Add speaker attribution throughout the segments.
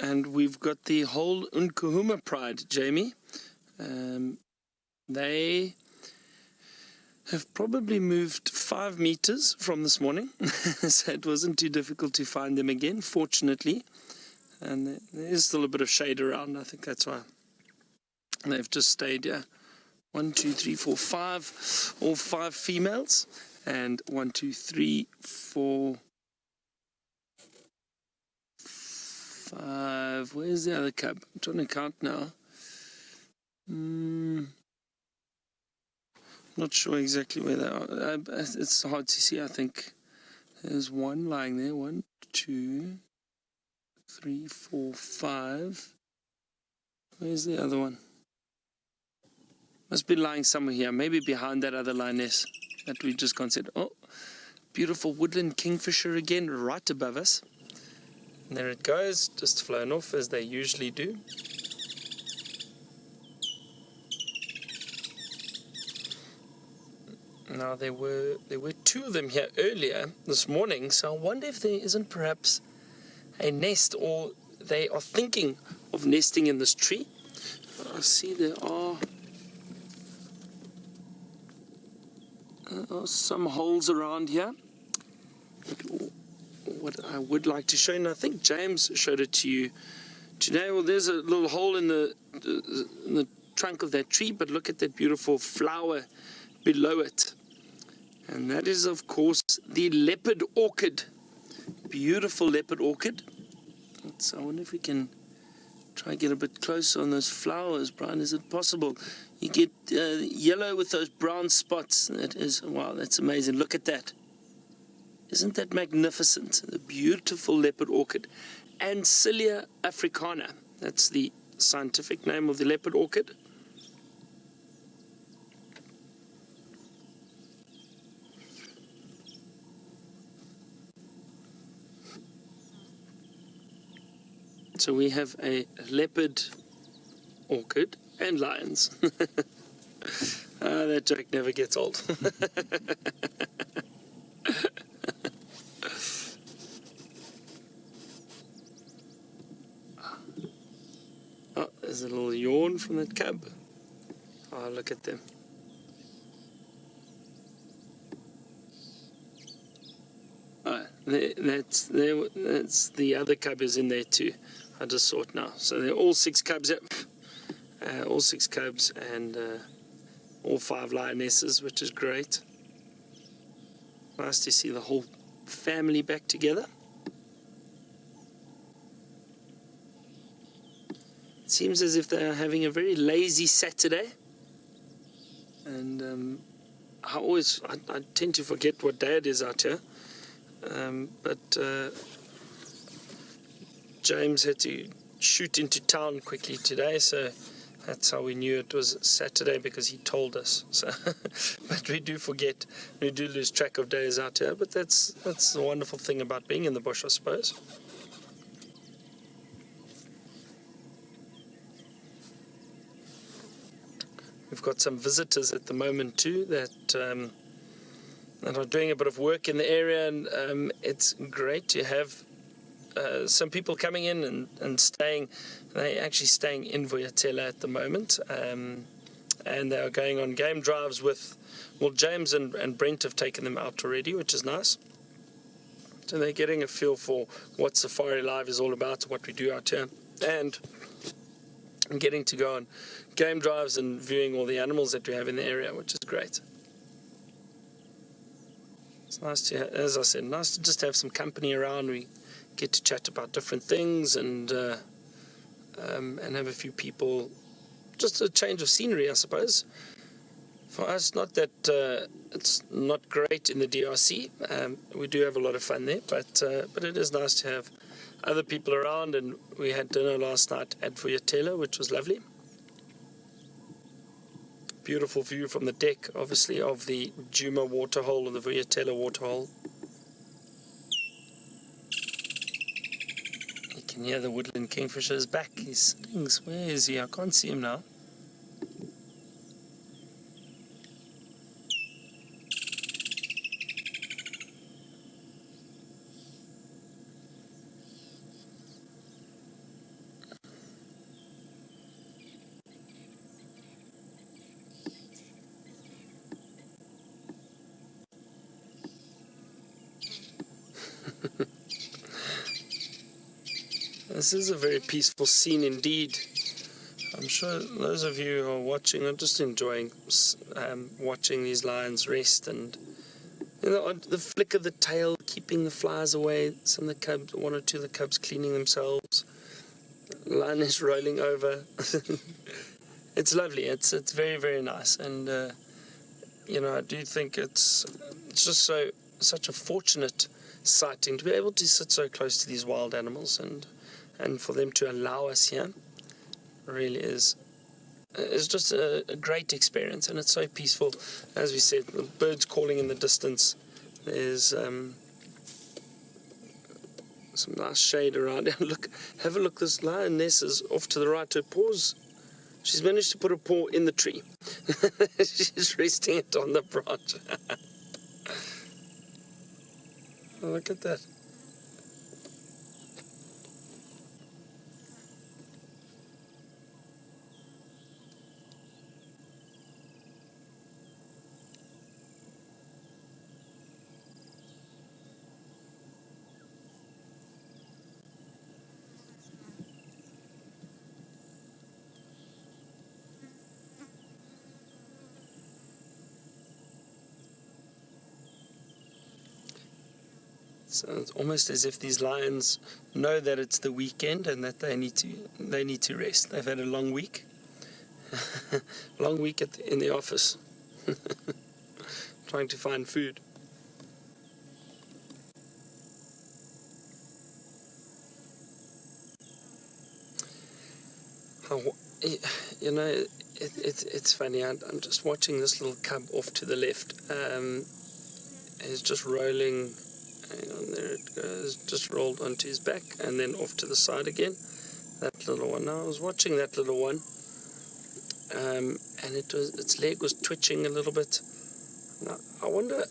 Speaker 1: And we've got the whole Nkuhuma Pride, Jamie. They have probably moved 5 meters from this morning, so it wasn't too difficult to find them again, fortunately. And there is still a bit of shade around. I think that's why they've just stayed here. 1, 2, 3, 4, 5, all 5 females, and 1, 2, 3, 4, 5. Where's the other cub? I'm trying to count now. Not sure exactly where they are. It's hard to see. I think there's one lying there. 1, 2, 3, 4, 5. Where's the other one? Must be lying somewhere here. Maybe behind that other lioness that we just considered. Oh, beautiful woodland kingfisher again, right above us. And there it goes, just flown off as they usually do. Now there were 2 of them here earlier this morning, so I wonder if there isn't perhaps a nest, or they are thinking of nesting in this tree. I see there are some holes around here. What I would like to show you, and I think James showed it to you today. Well, there's a little hole in the trunk of that tree, but look at that beautiful flower below it. And that is, of course, the leopard orchid. Beautiful leopard orchid. So I wonder if we can try and get a bit closer on those flowers. Brian, is it possible? You get yellow with those brown spots. That is, wow, that's amazing. Look at that. Isn't that magnificent? The beautiful leopard orchid. Ancilia africana. That's the scientific name of the leopard orchid. So we have a leopard orchid and lions. That joke never gets old. Oh, there's a little yawn from that cub. Oh, look at them. That's the other cub is in there too. I just saw it now. So they're all 6 cubs. All 6 cubs and all 5 lionesses, which is great. Nice to see the whole family back together. It seems as if they are having a very lazy Saturday. And I tend to forget what day it is out here. But James had to shoot into town quickly today, so that's how we knew it was Saturday, because he told us. So, but we do forget, we do lose track of days out here. But that's the wonderful thing about being in the bush, I suppose. We've got some visitors at the moment too that are doing a bit of work in the area, and it's great to have some people coming in and staying. They're actually staying in Vuyatela at the moment, and they are going on game drives with, well, James and Brent have taken them out already, which is nice. So they're getting a feel for what Safari Live is all about, what we do out here, and getting to go on game drives and viewing all the animals that we have in the area, which is great. It's nice to, as I said, nice to just have some company around. We get to chat about different things and have a few people. Just a change of scenery, I suppose. For us, not that it's not great in the DRC. We do have a lot of fun there, but it is nice to have other people around. And we had dinner last night at Vuyatela, which was lovely. Beautiful view from the deck, obviously, of the Djuma waterhole and the Vuyatela waterhole. You can hear the woodland kingfisher's back. He's sitting. Where is he? I can't see him now. This is a very peaceful scene indeed. I'm sure those of you who are watching are just enjoying watching these lions rest, and the flick of the tail keeping the flies away. Some of the cubs, one or two of the cubs cleaning themselves. Lion is rolling over. It's lovely. It's very, very nice, and I do think it's just such a fortunate sighting to be able to sit so close to these wild animals, and for them to allow us here really is. It's just a great experience, and it's so peaceful. As we said, the birds calling in the distance. There's some nice shade around. Look, have a look. This lioness is off to the right. Her paws. She's managed to put a paw in the tree. She's resting it on the branch. Oh, look at that. So it's almost as if these lions know that it's the weekend and that they need to rest. They've had a long week, long week in the office, trying to find food. It's funny. I'm just watching this little cub off to the left. He's just rolling. Hang on, there it goes. Just rolled onto his back and then off to the side again. That little one. Now I was watching that little one, and its leg was twitching a little bit. Now I wonder.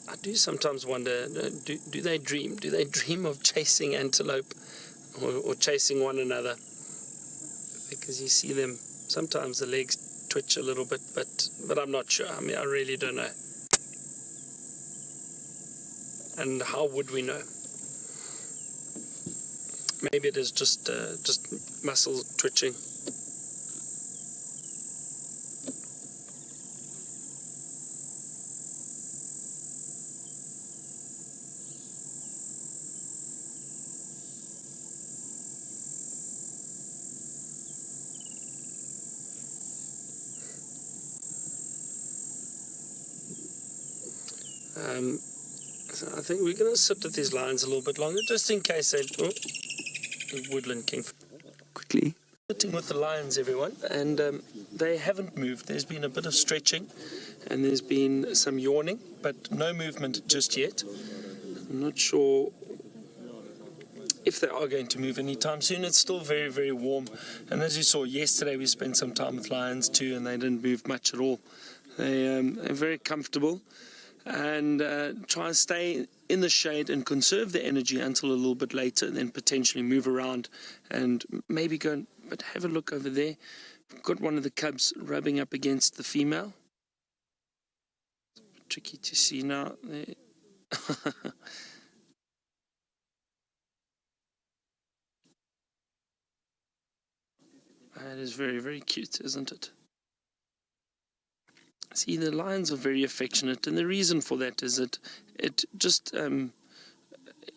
Speaker 1: I do sometimes wonder. Do they dream? Do they dream of chasing antelope, or chasing one another? Because you see them. Sometimes the legs twitch a little bit, but I'm not sure. I mean, I really don't know. And how would we know? Maybe it is just muscle twitching. So I think we're going to sit with these lions a little bit longer, just in case the woodland king. Quickly. Sitting with the lions, everyone, and they haven't moved. There's been a bit of stretching, and there's been some yawning, but no movement just yet. I'm not sure if they are going to move anytime soon. It's still very, very warm, and as you saw yesterday, we spent some time with lions too, and they didn't move much at all. They're very comfortable, and try and stay in the shade and conserve the energy until a little bit later, and then potentially move around and maybe go. But have a look over there. We've got one of the cubs rubbing up against the female. Tricky to see now. That is very, very cute, isn't it? See, the lions are very affectionate, and the reason for that is that it just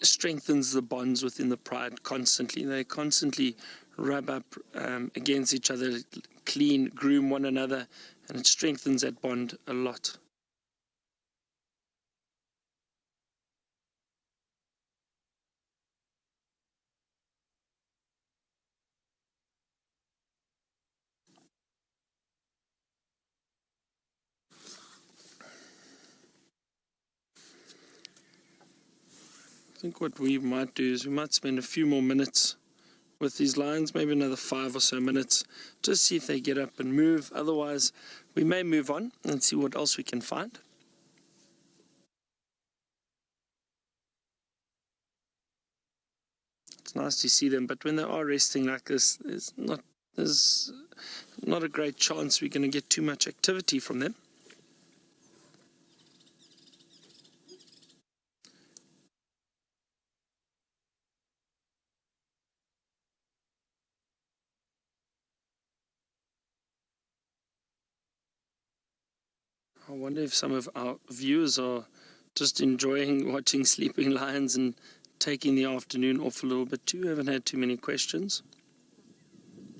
Speaker 1: strengthens the bonds within the pride constantly. They constantly rub up against each other, clean, groom one another, and it strengthens that bond a lot. I think what we might do is we might spend a few more minutes with these lions, maybe another 5 or so minutes, just see if they get up and move. Otherwise, we may move on and see what else we can find. It's nice to see them, but when they are resting like this, there's not a great chance we're going to get too much activity from them. I wonder if some of our viewers are just enjoying watching sleeping lions and taking the afternoon off a little bit too. Haven't had too many questions,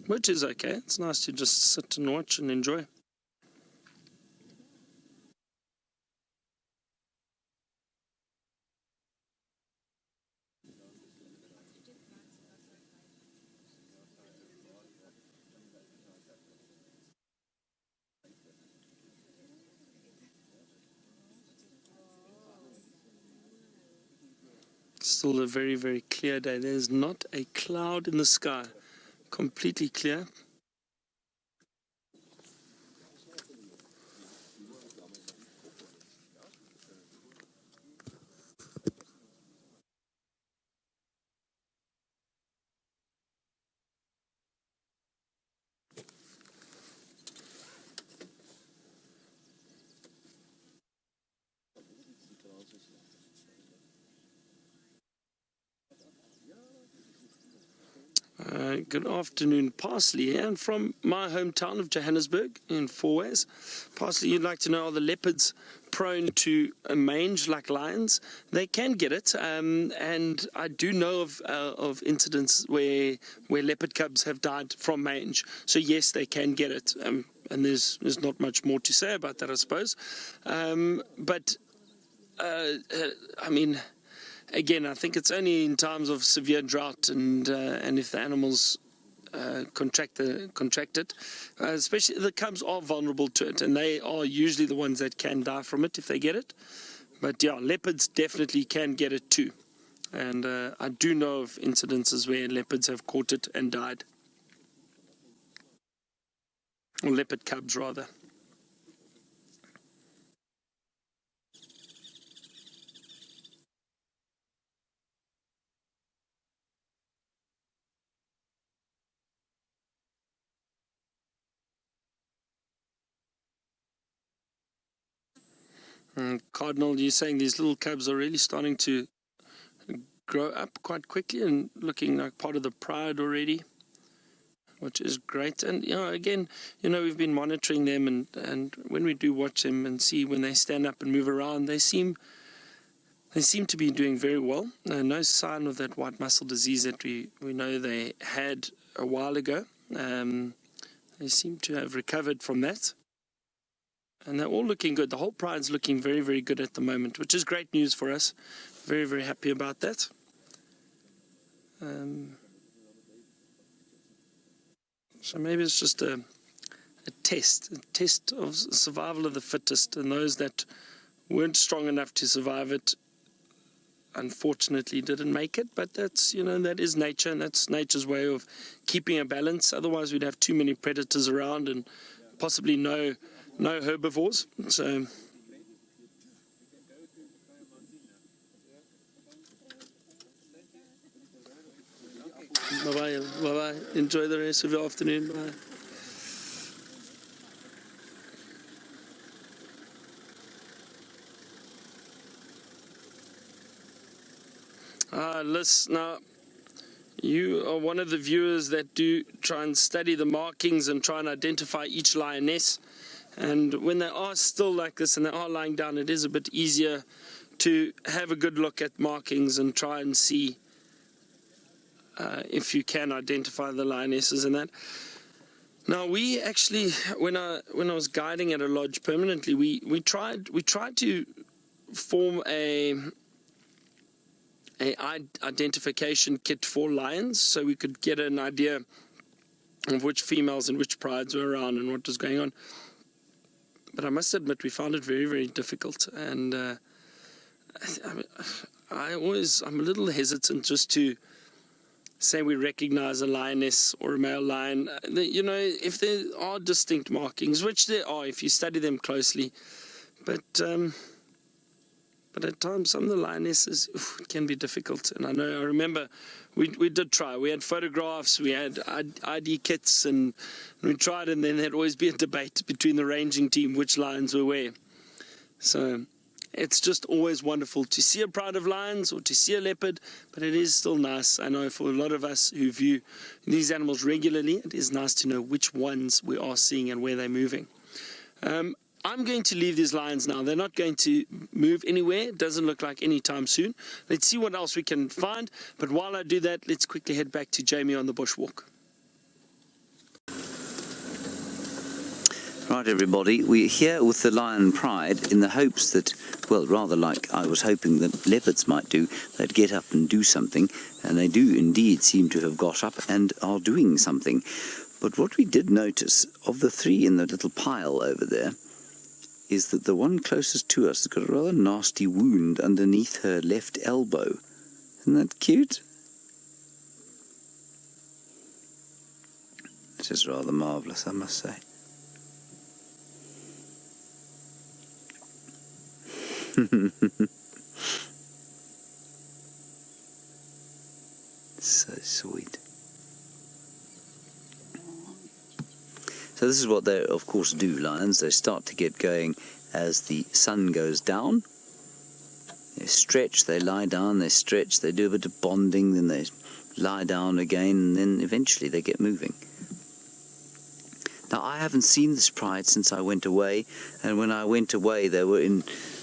Speaker 1: which is okay. It's nice to just sit and watch and enjoy. Still a very, very clear day. There's not a cloud in the sky. Completely clear. Good afternoon, Parsley, and from my hometown of Johannesburg in Fourways. Parsley, you'd like to know, are the leopards prone to a mange like lions? They can get it, and I do know of incidents where leopard cubs have died from mange. So yes, they can get it, and there's not much more to say about that, I suppose. I mean, again, I think it's only in times of severe drought and if the animals contract it, especially the cubs are vulnerable to it, and they are usually the ones that can die from it if they get it. But yeah, leopards definitely can get it too, and I do know of incidences where leopards have caught it and died, or leopard cubs rather. Cardinal, you're saying these little cubs are really starting to grow up quite quickly and looking like part of the pride already, which is great. And again, we've been monitoring them, and when we do watch them and see when they stand up and move around, they seem to be doing very well. No sign of that white muscle disease that we know they had a while ago. They seem to have recovered from that. And they're all looking good. The whole pride's looking very, very good at the moment, which is great news for us. Very, very happy about that. So maybe it's just a test of survival of the fittest, and those that weren't strong enough to survive it, unfortunately, didn't make it. But that's, that is nature, and that's nature's way of keeping a balance. Otherwise, we'd have too many predators around and possibly no herbivores. So bye-bye. Enjoy the rest of your afternoon. Bye. Liz, now, you are one of the viewers that do try and study the markings and try and identify each lioness. And when they are still like this and they are lying down, it is a bit easier to have a good look at markings and try and see if you can identify the lionesses in that. Now, we actually, when I was guiding at a lodge permanently, we tried to form a identification kit for lions, so we could get an idea of which females and which prides were around and what was going on. But I must admit, we found it very, very difficult, and I'm a little hesitant just to say we recognize a lioness or a male lion. If there are distinct markings, which there are if you study them closely, but at times some of the lionesses can be difficult. And I remember we did try. We had photographs, we had ID kits, and we tried, and then there'd always be a debate between the ranging team which lions were where. So it's just always wonderful to see a pride of lions or to see a leopard, but it is still nice. I know for a lot of us who view these animals regularly, it is nice to know which ones we are seeing and where they're moving. I'm going to leave these lions now. They're not going to move anywhere. It doesn't look like any time soon. Let's see what else we can find. But while I do that, let's quickly head back to Jamie on the bushwalk.
Speaker 2: Right, everybody, we're here with the Lion Pride in the hopes that, well, rather like I was hoping that leopards might do, they'd get up and do something, and they do indeed seem to have got up and are doing something. But what we did notice, of the three in the little pile over there, is that the one closest to us has got a rather nasty wound underneath her left elbow. Isn't that cute? It is rather marvellous, I must say. So sweet. So this is what they of course do, lions. They start to get going as the sun goes down. They stretch, they lie down, they stretch, they do a bit of bonding, then they lie down again, and then eventually they get moving. Now, I haven't seen this pride since I went away, and when I went away they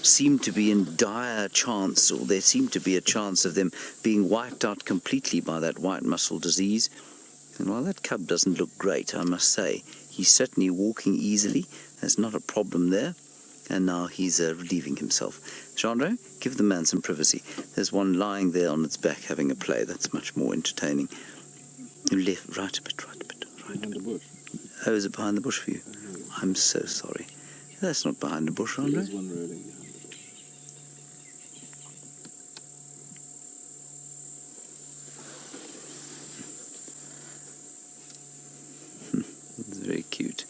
Speaker 2: seemed to be in dire chance, or there seemed to be a chance of them being wiped out completely by that white mussel disease. And while that cub doesn't look great, I must say, he's certainly walking easily, there's not a problem there, and now he's relieving himself. Chandra, give the man some privacy. There's one lying there on its back having a play, that's much more entertaining. Left, right a bit, right a bit, right a bit. Oh, is it behind the bush for you? I'm so sorry. That's not behind the bush, Andre.
Speaker 3: There's one rolling behind the bush.
Speaker 2: It's very cute.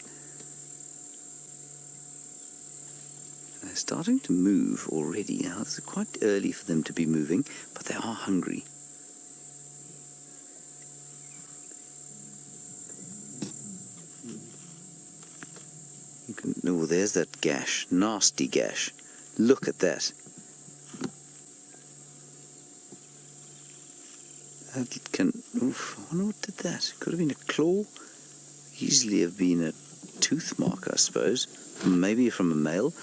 Speaker 2: They're starting to move already now. It's quite early for them to be moving, but they are hungry. Oh, there's that gash, nasty gash. Look at that. That can, oof, I wonder what did that. Could have been a claw. Easily have been a tooth mark, I suppose. Maybe from a male.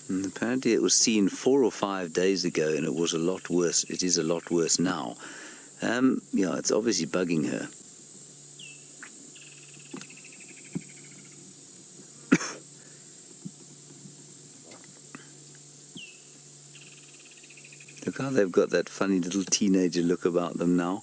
Speaker 2: And apparently it was seen 4 or 5 days ago, and it was a lot worse. It is a lot worse now. Yeah, it's obviously bugging her. Look how they've got that funny little teenager look about them now.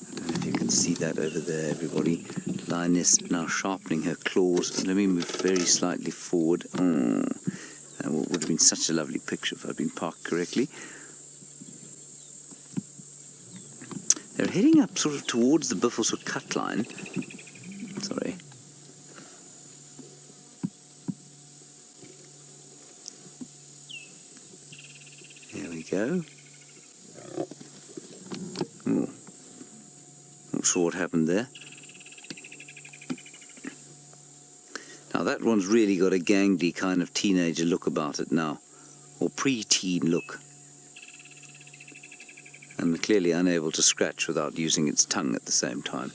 Speaker 2: I don't know if you can see that over there, everybody. Lioness now sharpening her claws. Let me move very slightly forward. That would have been such a lovely picture if I'd been parked correctly. They're heading up sort of towards the Buffelshoek cut line. Sorry. There we go. Oh. Not sure what happened there. Now that one's really got a gangly kind of teenager look about it now, or pre-teen look, and clearly unable to scratch without using its tongue at the same time.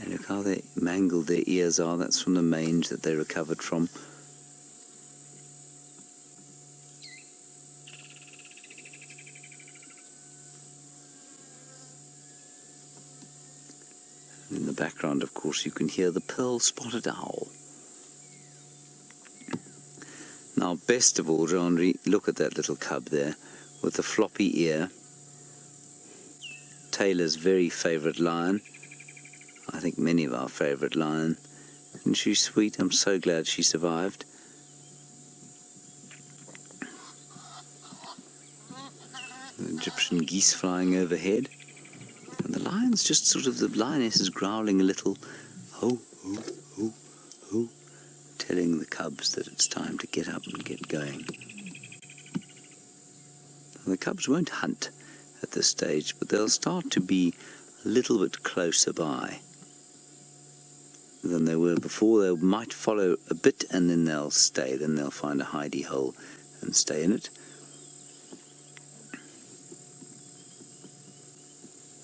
Speaker 2: And look how they mangled their ears are. That's from the mange that they recovered from. In the background, of course, you can hear the pearl-spotted owl. Now, best of all, Jean-Henri, look at that little cub there with the floppy ear. Taylor's very favourite lion. I think many of our favourite lion. Isn't she sweet? I'm so glad she survived. The Egyptian geese flying overhead. And the lion's just sort of, the lioness is growling a little, ho, ho, ho, ho, telling the cubs that it's time to get up and get going. And the cubs won't hunt at this stage, but they'll start to be a little bit closer by than they were before. They might follow a bit and then they'll stay, then they'll find a hidey hole and stay in it.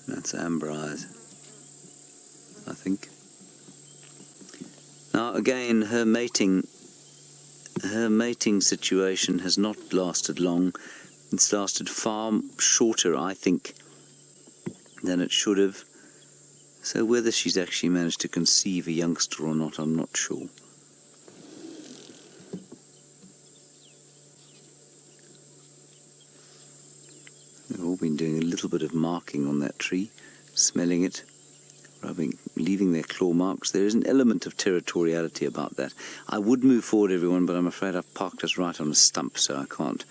Speaker 2: That's amber eyes, I think. Now again, her mating situation has not lasted long. It's lasted far shorter, I think, than it should have. So whether she's actually managed to conceive a youngster or not, I'm not sure. They've all been doing a little bit of marking on that tree, smelling it, rubbing, leaving their claw marks. There is an element of territoriality about that. I would move forward, everyone, but I'm afraid I've parked us right on a stump, so I can't.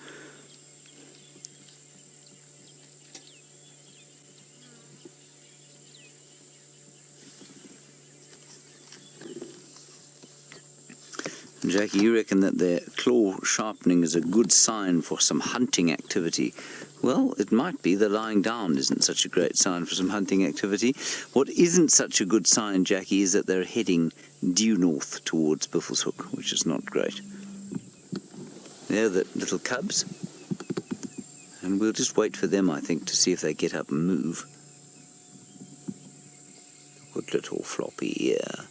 Speaker 2: Jackie, you reckon that their claw sharpening is a good sign for some hunting activity? Well, it might be. The lying down isn't such a great sign for some hunting activity. What isn't such a good sign, Jackie, is that they're heading due north towards Buffelshoek, which is not great. They're the little cubs, and we'll just wait for them, I think, to see if they get up and move. Good little floppy ear.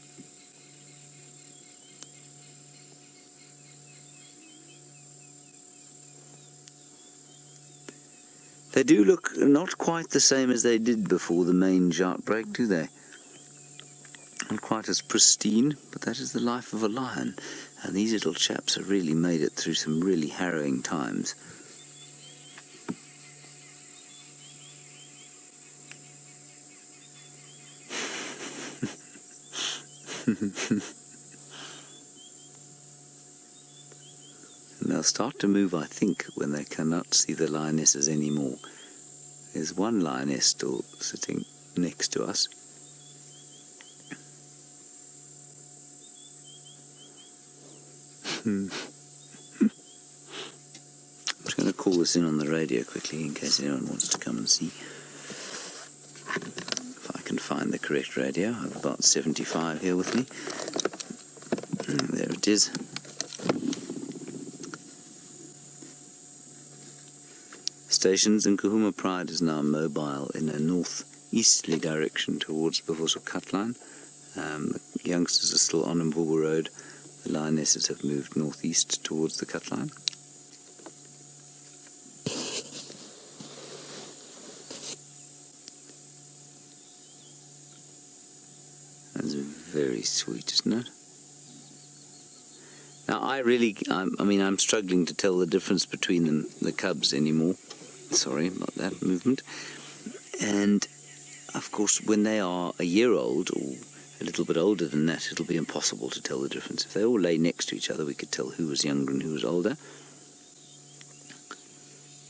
Speaker 2: They do look not quite the same as they did before the mange outbreak, do they? Not quite as pristine, but that is the life of a lion. And these little chaps have really made it through some really harrowing times. And they'll start to move, I think, when they cannot see the lionesses anymore. There's one lioness still sitting next to us. I'm just going to call this in on the radio quickly in case anyone wants to come and see. If I can find the correct radio. I have about 75 here with me. There it is. Stations. Nkuhuma Pride is now mobile in a northeasterly direction towards Buffelshoek cut line. The youngsters are still on Mvubu Road. The lionesses have moved northeast towards the cut line. That's very sweet, isn't it? Now I'm struggling to tell the difference between them, the cubs anymore. Sorry about that movement. And of course, when they are a year old or a little bit older than that, it'll be impossible to tell the difference. If they all lay next to each other, we could tell who was younger and who was older.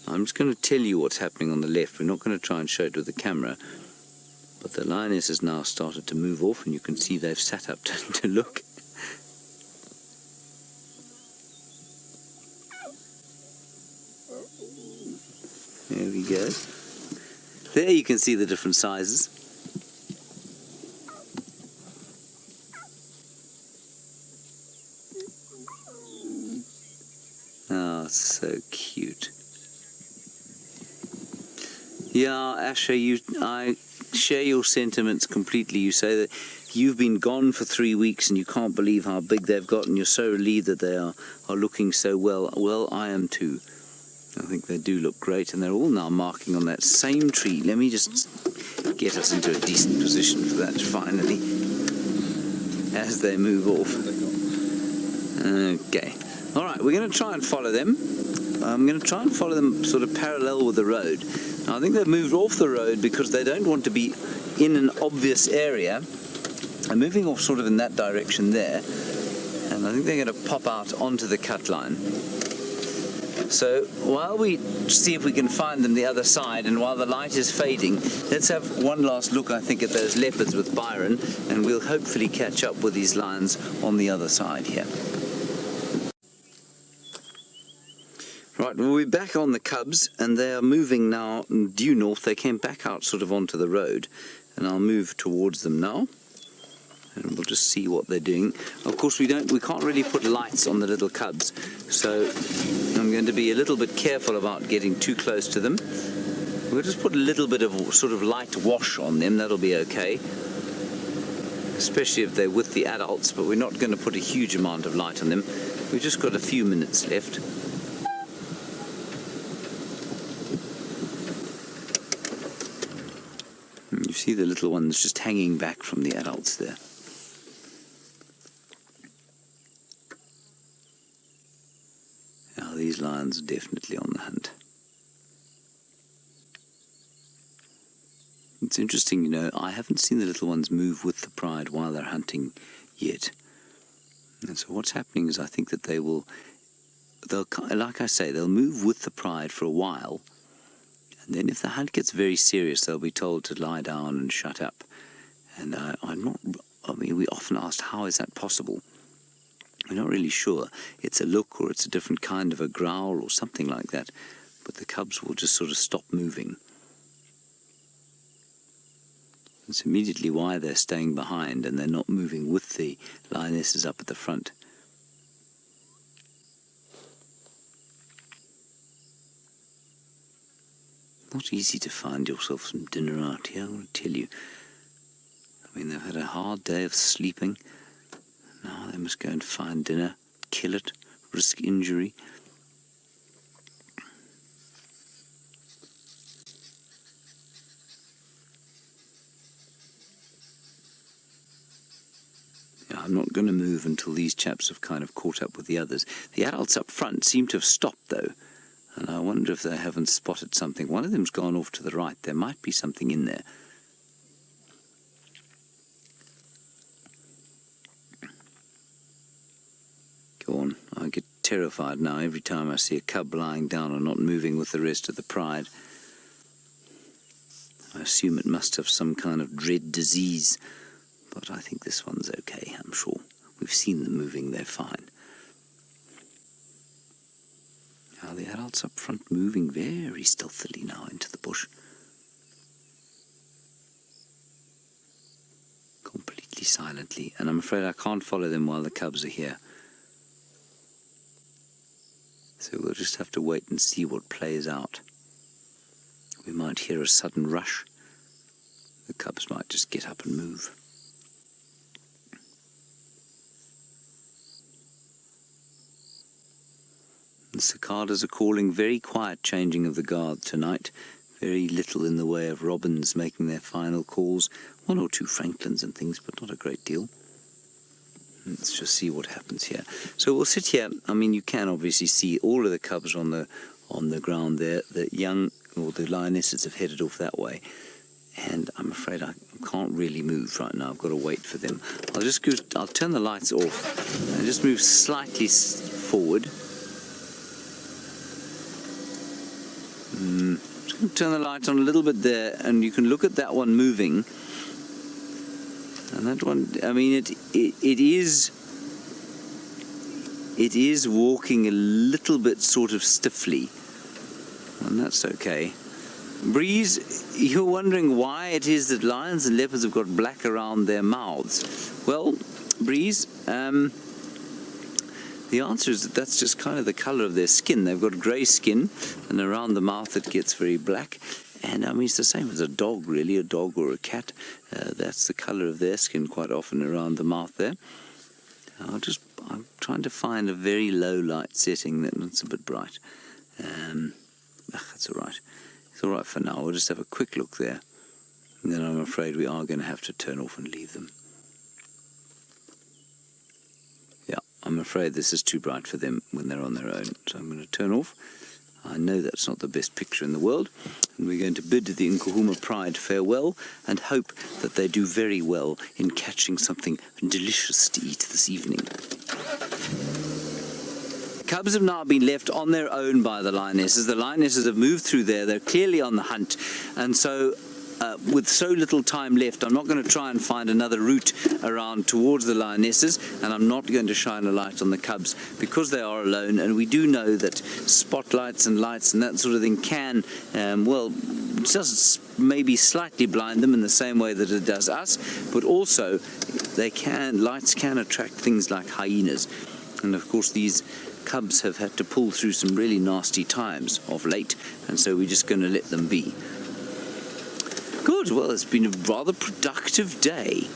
Speaker 2: I'm just going to tell you what's happening on the left. We're not going to try and show it with the camera, but the lioness has now started to move off, and you can see they've sat up to look. There we go. There you can see the different sizes. Oh, so cute. Yeah, Asher, I share your sentiments completely. You say that you've been gone for 3 weeks and you can't believe how big they've gotten. You're so relieved that they are looking so well. Well, I am too. I think they do look great, and they're all now marking on that same tree. Let me just get us into a decent position for that finally, as they move off. Okay. All right, we're going to try and follow them. I'm going to try and follow them sort of parallel with the road. Now, I think they've moved off the road because they don't want to be in an obvious area. They're moving off sort of in that direction there, and I think they're going to pop out onto the cut line. So while we see if we can find them the other side, and while the light is fading, let's have one last look, I think, at those leopards with Byron, and we'll hopefully catch up with these lions on the other side here. Right, we're back on the cubs, and they are moving now due north. They came back out sort of onto the road, and I'll move towards them now. And we'll just see what they're doing. Of course, we can't really put lights on the little cubs, so I'm going going to be a little bit careful about getting too close to them. We'll just put a little bit of sort of light wash on them, that'll be okay. Especially if they're with the adults, but we're not going to put a huge amount of light on them. We've just got a few minutes left. You see the little ones just hanging back from the adults there. Now these lions are definitely on the hunt. It's interesting, you know, I haven't seen the little ones move with the pride while they're hunting yet. And so what's happening is I think that they'll, like I say, they'll move with the pride for a while. And then if the hunt gets very serious, they'll be told to lie down and shut up. And we often asked, how is that possible? We're not really sure. It's a look or it's a different kind of a growl or something like that. But the cubs will just sort of stop moving. It's immediately why they're staying behind and they're not moving with the lionesses up at the front. Not easy to find yourself some dinner out here, I want to tell you. I mean, they've had a hard day of sleeping. Now they must go and find dinner, kill it, risk injury. I'm not going to move until these chaps have kind of caught up with the others. The adults up front seem to have stopped, though, and I wonder if they haven't spotted something. One of them's gone off to the right. There might be something in there. Go on. I get terrified now every time I see a cub lying down or not moving with the rest of the pride. I assume it must have some kind of dread disease. But I think this one's okay, I'm sure. We've seen them moving, they're fine. Now the adults up front moving very stealthily now into the bush. Completely silently, and I'm afraid I can't follow them while the cubs are here. So we'll just have to wait and see what plays out. We might hear a sudden rush. The cubs might just get up and move. The cicadas are calling, very quiet changing of the guard tonight. Very little in the way of robins making their final calls. One or two francolins and things, but not a great deal. Let's just see what happens here. So we'll sit here. I mean, you can obviously see all of the cubs on the ground there. The young, or the lionesses have headed off that way. And I'm afraid I can't really move right now. I've got to wait for them. I'll turn the lights off and just move slightly forward. Just going to turn the light on a little bit there, and you can look at that one moving. And that one, I mean, it is walking a little bit sort of stiffly, and that's okay. Breeze, you're wondering why it is that lions and leopards have got black around their mouths. Well, Breeze, the answer is that that's just kind of the color of their skin. They've got grey skin, and around the mouth it gets very black. And I mean, it's the same as a dog, really, a dog or a cat. That's the color of their skin quite often around the mouth there. I'm trying to find a very low light setting that's a bit bright. That's all right. It's all right for now. We'll just have a quick look there. And then I'm afraid we are going to have to turn off and leave them. Yeah, I'm afraid this is too bright for them when they're on their own. So I'm going to turn off. I know that's not the best picture in the world, and we're going to bid the Nkuhuma Pride farewell and hope that they do very well in catching something delicious to eat this evening. Cubs have now been left on their own by the lionesses. The lionesses have moved through there. They're clearly on the hunt, and so with so little time left, I'm not going to try and find another route around towards the lionesses, and I'm not going to shine a light on the cubs because they are alone, and we do know that spotlights and lights and that sort of thing can, just maybe slightly blind them in the same way that it does us, but also lights can attract things like hyenas. And of course these cubs have had to pull through some really nasty times of late, and so we're just going to let them be. Good, well, it's been a rather productive day.